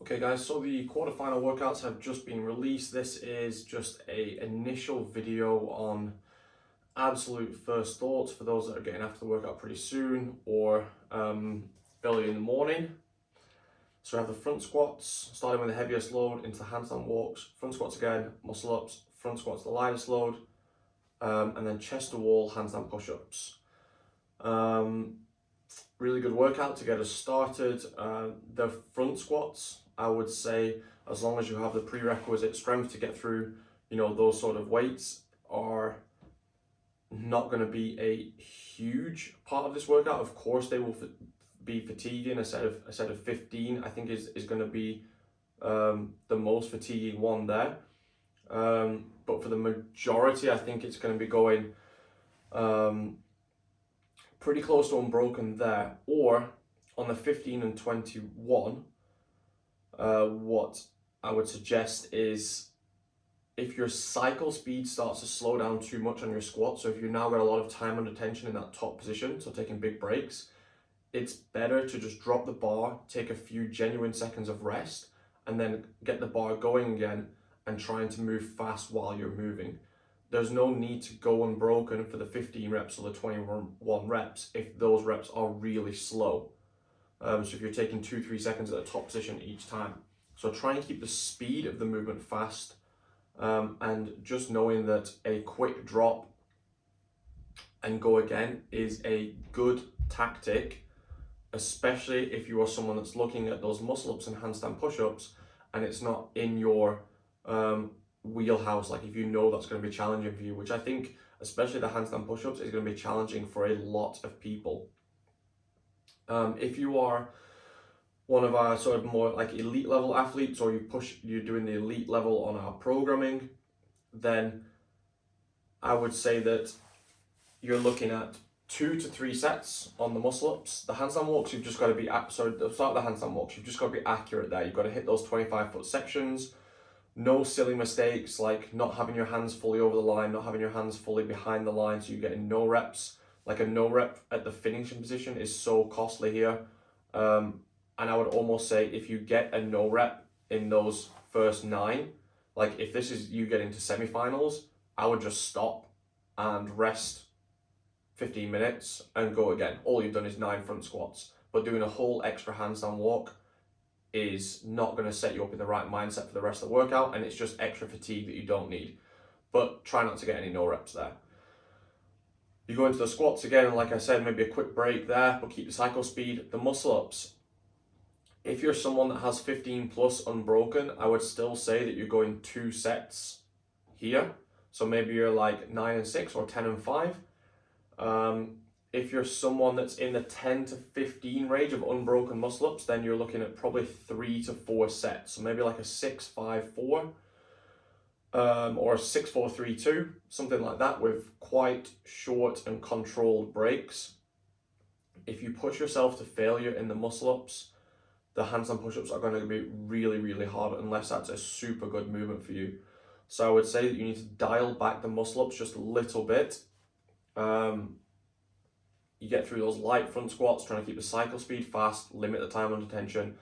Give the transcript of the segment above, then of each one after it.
Okay guys, so the quarterfinal workouts have just been released. This is just a initial video on absolute first thoughts for those that are getting after the workout pretty soon or early in the morning. So we have the front squats, starting with the heaviest load into the handstand walks, front squats again, muscle ups, front squats the lightest load, and then chest to wall handstand push-ups. Really good workout to get us started. The front squats, I would say, as long as you have the prerequisite strength to get through, those sort of weights, are not going to be a huge part of this workout. Of course, they will be fatiguing. A set of 15, I think, is going to be the most fatiguing one there. But for the majority, I think it's going to be going pretty close to unbroken there. Or on the 15 and 21, what I would suggest is, if your cycle speed starts to slow down too much on your squat, so if you've now got a lot of time under tension in that top position, so taking big breaks, it's better to just drop the bar, take a few genuine seconds of rest, and then get the bar going again and trying to move fast while you're moving. There's no need to go unbroken for the 15 reps or the 21 reps if those reps are really slow. So if you're taking 2-3 seconds at the top position each time. So try and keep the speed of the movement fast, and just knowing that a quick drop and go again is a good tactic, especially if you are someone that's looking at those muscle ups and handstand push-ups and it's not in your wheelhouse. Like if you know that's going to be challenging for you, which I think especially the handstand push-ups is going to be challenging for a lot of people. If you are one of our sort of more like elite level athletes, or you're doing the elite level on our programming, then I would say that you're looking at 2 to 3 sets on the muscle ups. The handstand walks, you've just got to be start with the handstand walks. You've just got to be accurate there. You've got to hit those 25-foot sections. No silly mistakes like not having your hands fully over the line, not having your hands fully behind the line, so you're getting no reps. Like a no rep at the finishing position is so costly here. And I would almost say if you get a no rep in those first 9, like if this is you getting to semifinals, I would just stop and rest 15 minutes and go again. All you've done is 9 front squats, but doing a whole extra handstand walk is not going to set you up in the right mindset for the rest of the workout, and it's just extra fatigue that you don't need. But try not to get any no reps there. You go into the squats again, and like I said, maybe a quick break there, but keep the cycle speed. The muscle ups, if you're someone that has 15 plus unbroken, I would still say that you're going 2 sets here. So maybe you're like 9 and 6 or 10 and 5. If you're someone that's in the 10 to 15 range of unbroken muscle ups, then you're looking at probably 3 to 4 sets. So maybe like a 6-5-4, or a 6-4-3-2, something like that, with quite short and controlled breaks. If you push yourself to failure in the muscle ups, the handstand push-ups are going to be really, really hard unless that's a super good movement for you. So I would say that you need to dial back the muscle-ups just a little bit. You get through those light front squats, trying to keep the cycle speed fast, limit the time under tension,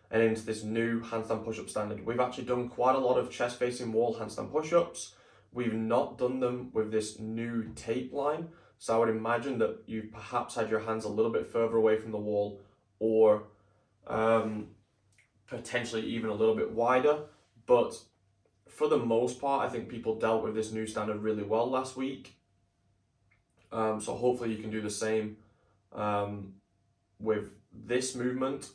and into this new handstand push-up standard. We've actually done quite a lot of chest-facing wall handstand push-ups. We've not done them with this new tape line. So I would imagine that you've perhaps had your hands a little bit further away from the wall, or potentially even a little bit wider. But for the most part, I think people dealt with this new standard really well last week. So hopefully you can do the same with this movement.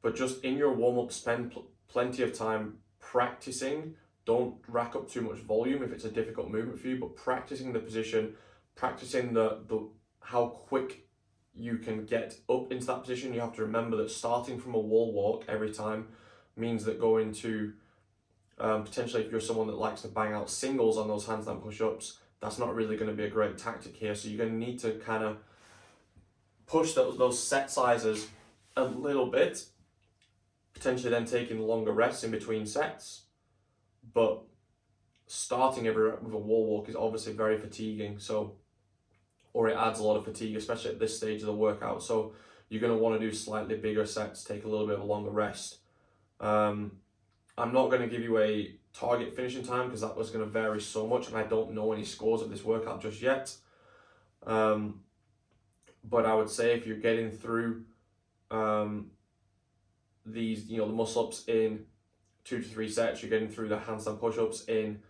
But just in your warm-up, spend plenty of time practicing. Don't rack up too much volume if it's a difficult movement for you, but practicing the position, practicing the how quick you can get up into that position. You have to remember that starting from a wall walk every time means that going to potentially, if you're someone that likes to bang out singles on those handstand push-ups, that's not really going to be a great tactic here. So you're going to need to kind of push those set sizes a little bit, potentially then taking longer rests in between sets. But starting every rep with a wall walk is obviously very fatiguing, or it adds a lot of fatigue, especially at this stage of the workout. So you're going to want to do slightly bigger sets, take a little bit of a longer rest. I'm not going to give you a target finishing time because that was going to vary so much, and I don't know any scores of this workout just yet. But I would say if you're getting through these, the muscle ups in 2 to 3 sets, you're getting through the handstand push-ups in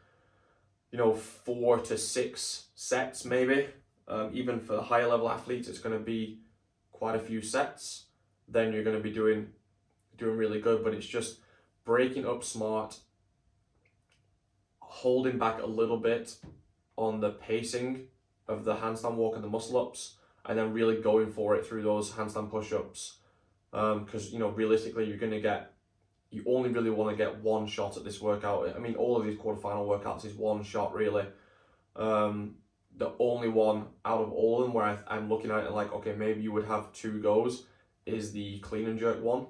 4 to 6 sets maybe. Even for the higher level athletes, it's going to be quite a few sets. Then you're going to be doing really good. But it's just breaking up smart, holding back a little bit on the pacing of the handstand walk and the muscle ups, and then really going for it through those handstand push-ups. Because realistically, you only really want to get one shot at this workout. I mean, all of these quarterfinal workouts is one shot really. The only one out of all of them where I'm looking at it like, okay, maybe you would have 2 goes is the clean and jerk one,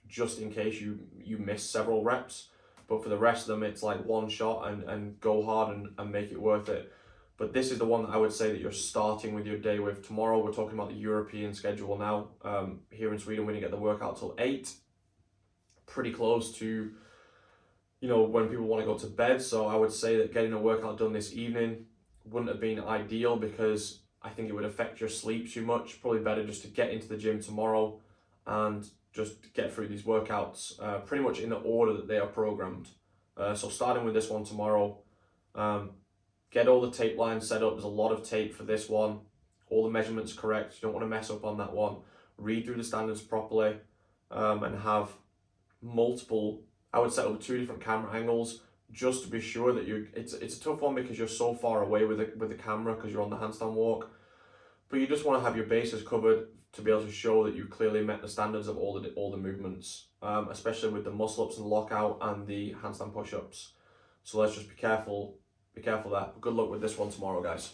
just in case you miss several reps. But for the rest of them, it's like one shot and go hard and make it worth it. But this is the one that I would say that you're starting with your day with. Tomorrow, we're talking about the European schedule now. Here in Sweden, we didn't get the workout till 8. Pretty close to, when people want to go to bed. So I would say that getting a workout done this evening wouldn't have been ideal because I think it would affect your sleep too much. Probably better just to get into the gym tomorrow and just get through these workouts pretty much in the order that they are programmed. So starting with this one tomorrow, get all the tape lines set up. There's a lot of tape for this one. All the measurements correct. You don't want to mess up on that one. Read through the standards properly and have multiple, I would set up 2 different camera angles just to be sure that it's a tough one because you're so far away with the camera because you're on the handstand walk, but you just want to have your bases covered to be able to show that you clearly met the standards of all the movements, especially with the muscle ups and lockout and the handstand push-ups. So let's just be careful there. Good luck with this one tomorrow, guys.